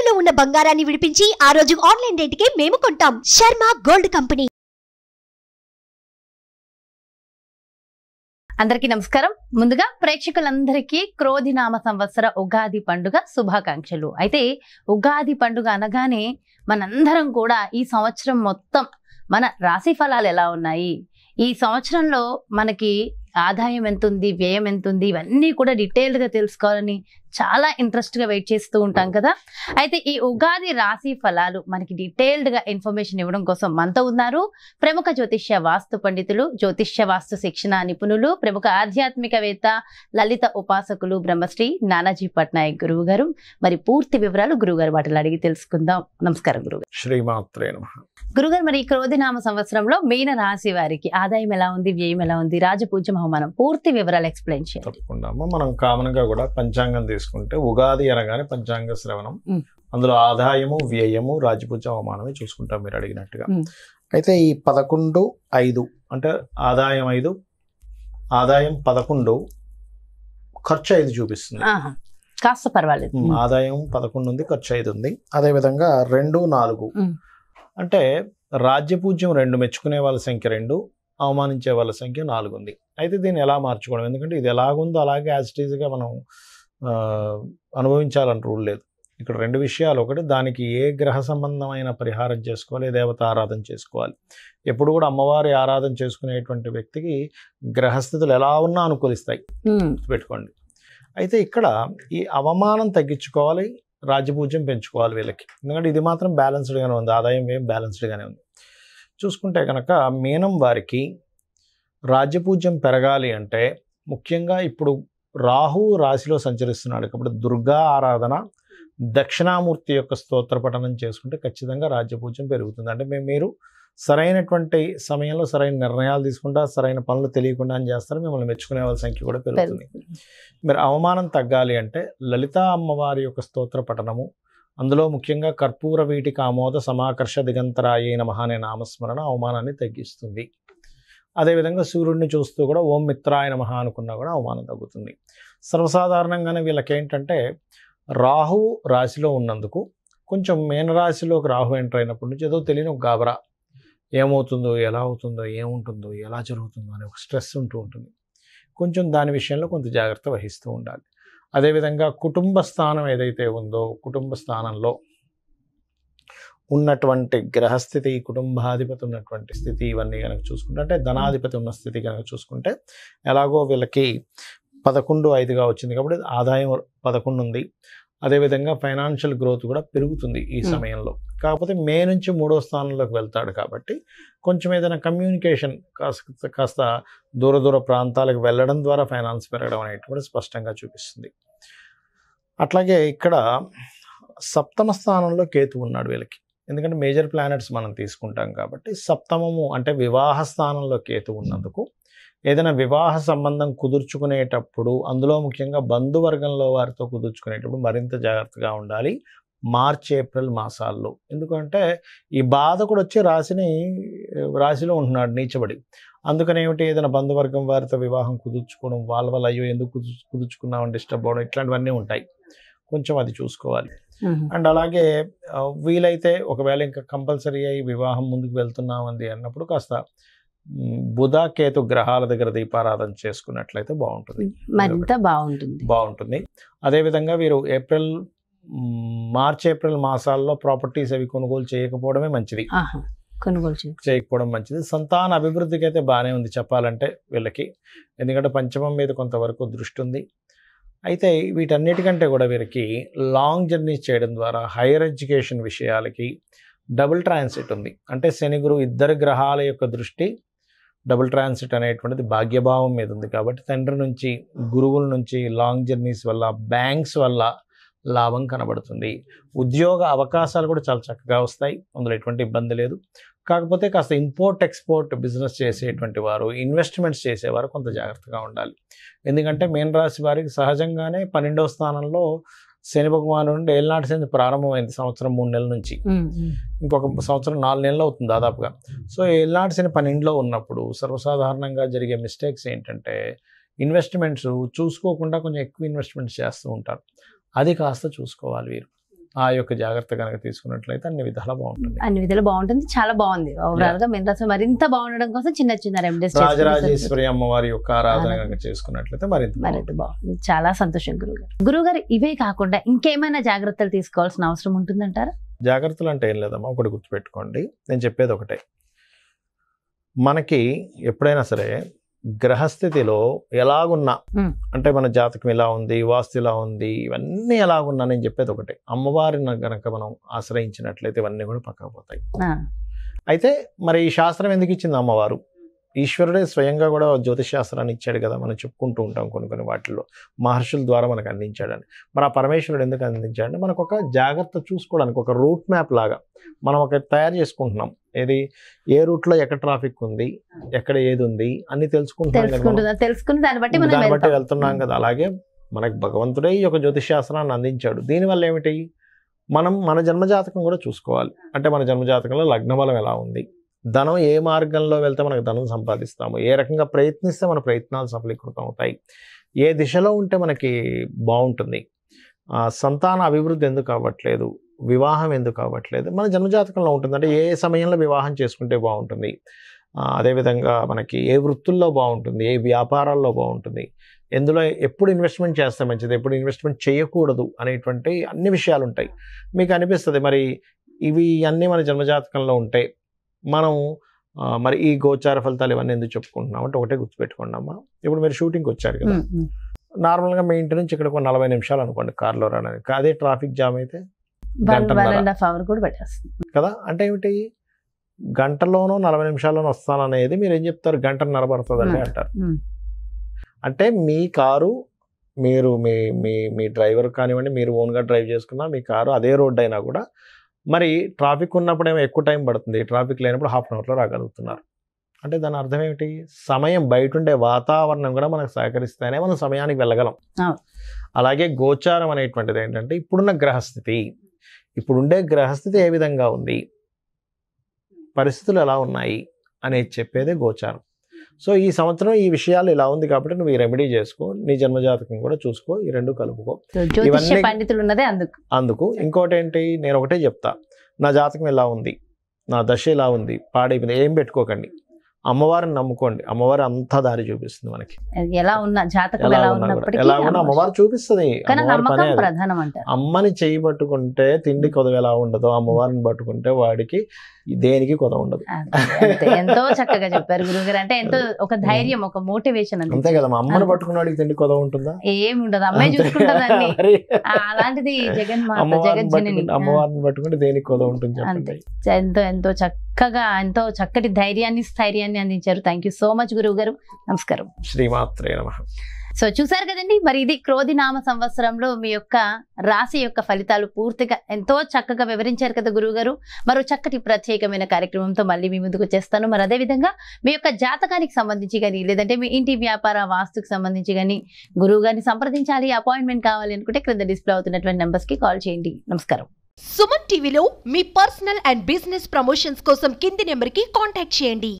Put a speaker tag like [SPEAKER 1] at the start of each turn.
[SPEAKER 1] తాకట్టులో ఉన్న బంగారాన్ని విడిపించి ఆ రోజు ఆన్లైన్ రేటుకే మేము కొంటాం. Sharma gold company.
[SPEAKER 2] అందరికీ నమస్కారం. ముందుగా ప్రేక్షకులందరికీ క్రోధినామ సంవత్సర ఉగాది పండుగ శుభాకాంక్షలు. అయితే ఉగాది పండుగ అనగానే మనందరం కూడా ఈ సంవత్సరం మొత్తం మన రాశి ఫలాలు ఎలా ఉన్నాయి, ఈ సంవత్సరంలో మనకి ఆదాయం ఎంత ఉంది, వ్యయం ఎంత ఉంది, ఇవన్నీ కూడా డీటెయిల్డ్గా తెలుసుకోవాలని చాలా ఇంట్రెస్ట్గా వెయిట్ చేస్తూ ఉంటాం కదా. అయితే ఈ ఉగాది రాశి ఫలాలు మనకి డీటెయిల్డ్గా ఇన్ఫర్మేషన్ ఇవ్వడం కోసం మనతో ఉన్నారు ప్రముఖ జ్యోతిష్య వాస్తు పండితులు, జ్యోతిష్య వాస్తు శిక్షణ నిపుణులు, ప్రముఖ ఆధ్యాత్మికవేత్త, లలిత ఉపాసకులు బ్రహ్మశ్రీ నానాజీ పట్నాయక్ గురువు గారు. మరి పూర్తి వివరాలు గురువుగారు వాటిలో అడిగి తెలుసుకుందాం. నమస్కారం గురుగారు.
[SPEAKER 3] శ్రీమాత్రే నమః.
[SPEAKER 2] గురుగారు, మరి ఈ క్రోధినామ సంవత్సరంలో మీన రాశి వారికి ఆదాయం ఎలా ఉంది, వ్యయం ఎలా ఉంది, రాజపూజ్యం అవమానం, పూర్తి వివరాలు ఎక్స్ప్లెయిన్ చేయండి.
[SPEAKER 3] తప్పకుండా. మనం కామన్ గా కూడా పంచాంగం తీసుకుంటే ఉగాది అనగానే పంచాంగ శ్రవణం, అందులో ఆదాయము, వ్యయము, రాజపూజ్యం అవమానమే చూసుకుంటాం మీరు అడిగినట్టుగా. అయితే ఈ 11/5 అంటే ఆదాయం 5, ఆదాయం 11, ఖర్చు 5 చూపిస్తుంది.
[SPEAKER 2] కాస్త పర్వాలేదు.
[SPEAKER 3] ఆదాయం 11 ఉంది, ఖర్చు 5 ఉంది. అదేవిధంగా 2, 4 అంటే రాజ్యపూజ్యం 2, మెచ్చుకునే వాళ్ళ సంఖ్య 2, అవమానించే వాళ్ళ సంఖ్య 4 ఉంది. అయితే దీన్ని ఎలా మార్చుకోవడం, ఎందుకంటే ఇది ఎలాగుందో అలాగే యాజ్ ఇట్ ఈజ్గా మనం అనుభవించాలని రూల్ లేదు. ఇక్కడ 2 విషయాలు. ఒకటి, దానికి ఏ గ్రహ సంబంధమైన పరిహారం చేసుకోవాలి, ఏ దేవత ఆరాధన చేసుకోవాలి. ఎప్పుడు కూడా అమ్మవారి ఆరాధన చేసుకునేటువంటి వ్యక్తికి గ్రహస్థితులు ఎలా ఉన్నా అనుకూలిస్తాయి, పెట్టుకోండి. అయితే ఇక్కడ ఈ అవమానం తగ్గించుకోవాలి, రాజ్యపూజ్యం పెంచుకోవాలి వీళ్ళకి. ఎందుకంటే ఇది మాత్రం బ్యాలెన్స్డ్గానే ఉంది, ఆదాయం ఏం బ్యాలెన్స్డ్గానే ఉంది. చూసుకుంటే కనుక మీనం వారికి రాజ్యపూజ్యం పెరగాలి అంటే ముఖ్యంగా ఇప్పుడు రాహు రాశిలో సంచరిస్తున్నాడు కాబట్టి దుర్గా ఆరాధన, దక్షిణామూర్తి యొక్క స్తోత్ర పఠనం చేసుకుంటే ఖచ్చితంగా రాజ్యపూజ్యం పెరుగుతుంది. అంటే మీరు సరైనటువంటి సమయంలో సరైన నిర్ణయాలు తీసుకుంటా, సరైన పనులు తెలియకుండా అని చేస్తారు, మిమ్మల్ని మెచ్చుకునే వాళ్ళ సంఖ్య కూడా పెరుగుతుంది. మీరు అవమానం తగ్గాలి అంటే లలితా అమ్మవారి యొక్క స్తోత్ర పఠనము, అందులో ముఖ్యంగా కర్పూర వీటికి ఆమోద సమాకర్ష దిగంతరాయే నమః అనే నామస్మరణ అవమానాన్ని తగ్గిస్తుంది. అదేవిధంగా సూర్యుడిని చూస్తూ కూడా ఓం మిత్రాయ నమః అనుకున్నా కూడా అవమానం తగ్గుతుంది. సర్వసాధారణంగానే వీళ్ళకి ఏంటంటే రాహు రాశిలో ఉన్నందుకు కొంచెం మీనరాశిలోకి రాహు ఎంటర్ అయినప్పటి నుంచి ఏదో తెలియని ఒక గాబరా, ఏమవుతుందో, ఎలా అవుతుందో, ఏముంటుందో, ఎలా జరుగుతుందో అనే ఒక స్ట్రెస్ ఉంటూ ఉంటుంది. కొంచెం దాని విషయంలో కొంత జాగ్రత్త వహిస్తూ ఉండాలి. అదేవిధంగా కుటుంబ స్థానం ఏదైతే ఉందో, కుటుంబ స్థానంలో ఉన్నటువంటి గ్రహస్థితి, కుటుంబాధిపతి ఉన్నటువంటి స్థితి, ఇవన్నీ కనుక చూసుకుంటే, అంటే ధనాధిపతి ఉన్న స్థితి కనుక చూసుకుంటే, ఎలాగో వీళ్ళకి 11/5గా వచ్చింది కాబట్టి ఆదాయం 11 ఉంది. అదేవిధంగా ఫైనాన్షియల్ గ్రోత్ కూడా పెరుగుతుంది ఈ సమయంలో. కాకపోతే మే నుంచి 3వ స్థానంలోకి వెళ్తాడు కాబట్టి కొంచెం ఏదైనా కమ్యూనికేషన్ కాస్త దూర ప్రాంతాలకు వెళ్ళడం ద్వారా ఫైనాన్స్ పెరగడం అనేటువంటి స్పష్టంగా చూపిస్తుంది. అట్లాగే ఇక్కడ 7వ స్థానంలో కేతు ఉన్నాడు వీళ్ళకి. ఎందుకంటే మేజర్ ప్లానెట్స్ మనం తీసుకుంటాం కాబట్టి 7వ అంటే వివాహ స్థానంలో కేతు ఉన్నందుకు ఏదైనా వివాహ సంబంధం కుదుర్చుకునేటప్పుడు, అందులో ముఖ్యంగా బంధువర్గంలో వారితో కుదుర్చుకునేటప్పుడు మరింత జాగ్రత్తగా ఉండాలి మార్చి, ఏప్రిల్ మాసాల్లో. ఎందుకంటే ఈ బాధకుడు వచ్చి రాశిలో ఉంటున్నాడు నీచబడి. అందుకని ఏదైనా బంధువర్గం వారితో వివాహం కుదుర్చుకోవడం, వాళ్ళ వల్ల అయ్యో ఎందుకు కుదుర్చుకున్నామని డిస్టర్బ్ అవ్వడం, ఇట్లాంటివన్నీ ఉంటాయి. కొంచెం అది చూసుకోవాలి. అండ్ అలాగే వీలైతే ఒకవేళ ఇంకా కంపల్సరీ అయ్యి వివాహం ముందుకు వెళ్తున్నామంది అన్నప్పుడు కాస్త బుధ కేతు గ్రహాల దగ్గర దీపారాధన చేసుకున్నట్లయితే బాగుంటుంది. అదేవిధంగా వీరు మార్చి, ఏప్రిల్ మాసాల్లో ప్రాపర్టీస్ అవి కొనుగోలు చేయకపోవడమే మంచిది. చేయకపోవడం మంచిది. సంతాన అభివృద్ధికి అయితే బాగానే ఉంది చెప్పాలంటే వీళ్ళకి. ఎందుకంటే పంచమం మీద కొంతవరకు దృష్టి ఉంది. అయితే వీటన్నిటికంటే కూడా వీరికి లాంగ్ జర్నీస్ చేయడం ద్వారా హైయర్ ఎడ్యుకేషన్ విషయాలకి డబుల్ ట్రాన్సిట్ ఉంది. అంటే శని గురు ఇద్దరు గ్రహాల యొక్క దృష్టి డబుల్ ట్రాన్సిట్ అనేటువంటిది భాగ్యభావం మీద ఉంది కాబట్టి తండ్రి నుంచి, గురువుల నుంచి లాంగ్ జర్నీస్ వల్ల, బ్యాంక్స్ వల్ల లాభం కనబడుతుంది. ఉద్యోగ అవకాశాలు కూడా చాలా చక్కగా వస్తాయి, అందులో ఎటువంటి ఇబ్బంది లేదు. కాకపోతే కాస్త ఇంపోర్ట్ ఎక్స్పోర్ట్ బిజినెస్ చేసేటువంటి వారు, ఇన్వెస్ట్మెంట్స్ చేసేవారు కొంత జాగ్రత్తగా ఉండాలి. ఎందుకంటే మీన రాశి వారికి సహజంగానే 12వ స్థానంలో శని భగవాను నుండి ఏళ్ళనాటి శని ప్రారంభమైంది సంవత్సరం 3 నెలల నుంచి. ఇంకొక సంవత్సరం 4 నెలలు అవుతుంది దాదాపుగా. సో ఏళ్ళనాటి శని 12లో ఉన్నప్పుడు సర్వసాధారణంగా జరిగే మిస్టేక్స్ ఏంటంటే ఇన్వెస్ట్మెంట్స్ చూసుకోకుండా కొంచెం ఎక్కువ ఇన్వెస్ట్మెంట్స్ చేస్తూ ఉంటారు. అది కాస్త చూసుకోవాలి వీరు. ఆ యొక్క జాగ్రత్త కనుక తీసుకున్నట్లయితే అన్ని విధాలా బాగుంటుంది.
[SPEAKER 2] అన్ని విధాలు బాగుంటుంది. చాలా బాగుంది. ఓవరాల్ గా మీనరాశి మరింత బాగుండడం కోసం చిన్న చిన్న రెమెడీస్
[SPEAKER 3] రాజరాజేశ్వరి అమ్మవారి యొక్క ఆరాధన కనుక చేసుకున్నట్లయితే మరింత
[SPEAKER 2] బాగుంది. చాలా సంతోషం గురుగారు. ఇవే కాకుండా ఇంకేమైనా జాగ్రత్తలు తీసుకోవాల్సిన అవసరం ఉంటుందంటారా?
[SPEAKER 3] జాగ్రత్తలు అంటే ఏం లేదమ్మా, ఒకటి గుర్తుపెట్టుకోండి, నేను చెప్పేది ఒకటే. మనకి ఎప్పుడైనా సరే గ్రహస్థితిలో ఎలాగున్నా, అంటే మన జాతకం ఎలా ఉంది, వాస్తు ఎలా ఉంది, ఇవన్నీ ఎలాగున్నా నేను చెప్పేది ఒకటే, అమ్మవారిని గనక మనం ఆశ్రయించినట్లయితే ఇవన్నీ కూడా పక్కకు పోతాయి. అయితే మరి ఈ శాస్త్రం ఎందుకు ఇచ్చింది అమ్మవారు? ఈశ్వరుడే స్వయంగా కూడా జ్యోతిష్ శాస్త్రాన్ని ఇచ్చాడు కదా, మనం చెప్పుకుంటూ ఉంటాం కొన్ని వాటిల్లో మహర్షుల ద్వారా మనకు అందించాడని. మరి ఆ పరమేశ్వరుడు ఎందుకు అందించాడంటే మనకు ఒక జాగ్రత్త చూసుకోవడానికి, ఒక రూట్ మ్యాప్ లాగా మనం ఒక తయారు చేసుకుంటున్నాం. ఏది, ఏ రూట్లో ఎక్కడ ట్రాఫిక్ ఉంది, ఎక్కడ ఏది ఉంది అన్ని
[SPEAKER 2] తెలుసుకుని దాన్ని బట్టి
[SPEAKER 3] వెళ్తున్నాం కదా. అలాగే మనకు భగవంతుడే ఈ యొక్క జ్యోతిష్ శాస్త్రాన్ని అందించాడు. దీనివల్ల ఏమిటి, మనం మన జన్మజాతకం కూడా చూసుకోవాలి. అంటే మన జన్మజాతకంలో లగ్నబలం ఎలా ఉంది, ధనం ఏ మార్గంలో వెళ్తే మనకు ధనం సంపాదిస్తాము, ఏ రకంగా ప్రయత్నిస్తే మన ప్రయత్నాలు సఫలీకృతం అవుతాయి, ఏ దిశలో ఉంటే మనకి బాగుంటుంది, సంతాన అభివృద్ధి ఎందుకు అవ్వట్లేదు, వివాహం ఎందుకు అవ్వట్లేదు, మన జన్మజాతకంలో ఉంటుంది. అంటే ఏ సమయంలో వివాహం చేసుకుంటే బాగుంటుంది, అదేవిధంగా మనకి ఏ వృత్తుల్లో బాగుంటుంది, ఏ వ్యాపారాల్లో బాగుంటుంది, ఎందులో ఎప్పుడు ఇన్వెస్ట్మెంట్ చేస్తే మంచిది, ఎప్పుడు ఇన్వెస్ట్మెంట్ చేయకూడదు అనేటువంటి అన్ని విషయాలు ఉంటాయి. మీకు అనిపిస్తుంది మరి ఇవి అన్నీ మన జన్మజాతకంలో ఉంటాయి, మనం మరి ఈ గోచార ఫలితాలు ఇవన్నీ ఎందుకు చెప్పుకుంటున్నాం అంటే ఒకటే గుర్తుపెట్టుకోండి అమ్మా. ఇప్పుడు మీరు షూటింగ్కి వచ్చారు కదా, నార్మల్గా మీ ఇంటి నుంచి ఇక్కడ 40 నిమిషాలు అనుకోండి కార్లో రావడానికి, అదే ట్రాఫిక్ జామ్ అయితే కదా. అంటే ఏమిటి, గంటలోనో 40 నిమిషాల్లోనో వస్తాననేది మీరు ఏం చెప్తారు, 1.5 గంట పడుతుందండి అంటారు. అంటే మీ కారు, మీరు మీ డ్రైవర్ కానివ్వండి, మీరు ఓన్గా డ్రైవ్ చేసుకున్నా మీ కారు అదే రోడ్ అయినా కూడా మరి ట్రాఫిక్ ఉన్నప్పుడు ఏమో ఎక్కువ టైం పడుతుంది, ట్రాఫిక్ లేనప్పుడు 1/2 అవర్లో రాగలుగుతున్నారు. అంటే దాని అర్థం ఏమిటి, సమయం బయట ఉండే వాతావరణం కూడా మనకు సహకరిస్తేనే మనం సమయానికి వెళ్ళగలం. అలాగే గోచారం అనేటువంటిది ఏంటంటే ఇప్పుడున్న గ్రహస్థితి, ఇప్పుడుండే గ్రహస్థితి ఏ విధంగా ఉంది, పరిస్థితులు ఎలా ఉన్నాయి అనేది చెప్పేదే గోచారం. సో ఈ సంవత్సరం ఈ విషయాలు ఇలా ఉంది కాబట్టి నువ్వు ఈ రెమెడీ చేసుకో, నీ జన్మజాతకం కూడా చూసుకో, ఈ రెండు కలుపుకో. అందుకు ఇంకోటి ఏంటి, నేను ఒకటే చెప్తా, నా జాతకం ఎలా ఉంది, నా దశ ఎలా ఉంది, పాడైపోయింది ఏం పెట్టుకోకండి, అమ్మవారిని నమ్ముకోండి. అమ్మవారి అంతా దారి చూపిస్తుంది మనకి,
[SPEAKER 2] ఎలా ఉన్నా జాతకం ఎలా
[SPEAKER 3] ఉన్నా అమ్మవారు చూపిస్తుంది. అమ్మని చేయి పట్టుకుంటే తిండి కొదవ ఎలా ఉండదో, అమ్మవారిని పట్టుకుంటే వాడికి దేనికి కొదవ ఉండదు.
[SPEAKER 2] ఎంతో చక్కగా చెప్పారు గురుగారు. అంటే ఎంతో ఒక ధైర్యం, ఒక మోటివేషన్
[SPEAKER 3] అంతే కదా. అమ్మని పట్టుకున్న వాడికి తిండి కొదవ ఉంటుందా?
[SPEAKER 2] ఏమి ఉండదు, అమ్మాయి చూసుకుంటుందండి. అలాంటిది
[SPEAKER 3] అమ్మవారిని పట్టుకుంటే దేనికి కొదవ ఉంటుంది చెప్పండి.
[SPEAKER 2] ఎంతో చక్కగా, ఎంతో చక్కటి ధైర్యాన్ని, స్థైర్యాన్ని అందించారు. థ్యాంక్ యూ సో మచ్ గురువు గారు. నమస్కారం.
[SPEAKER 3] శ్రీమాత్రే నమః.
[SPEAKER 2] సో చూసారు కదండి, మరి ఇది క్రోధినామ సంవత్సరంలో మీ యొక్క రాశి యొక్క ఫలితాలు పూర్తిగా ఎంతో చక్కగా వివరించారు కదా గురువు గారు. మరో చక్కటి ప్రత్యేకమైన కార్యక్రమంతో మళ్ళీ మీ ముందుకు వచ్చేస్తాను. మరి అదేవిధంగా మీ యొక్క జాతకానికి సంబంధించి కానీ, లేదంటే మీ ఇంటి వ్యాపార వాస్తుకు సంబంధించి కానీ గురువు గారిని సంప్రదించాలి, అపాయింట్మెంట్ కావాలి అనుకుంటే క్రింద డిస్ప్లే అవుతున్నటువంటి నెంబర్స్ కి కాల్ చేయండి. నమస్కారం.
[SPEAKER 1] సుమన్ టీవీలో మీ పర్సనల్ అండ్ బిజినెస్ ప్రమోషన్స్ కోసం కింది నెంబర్ కి కాంటాక్ట్ చేయండి.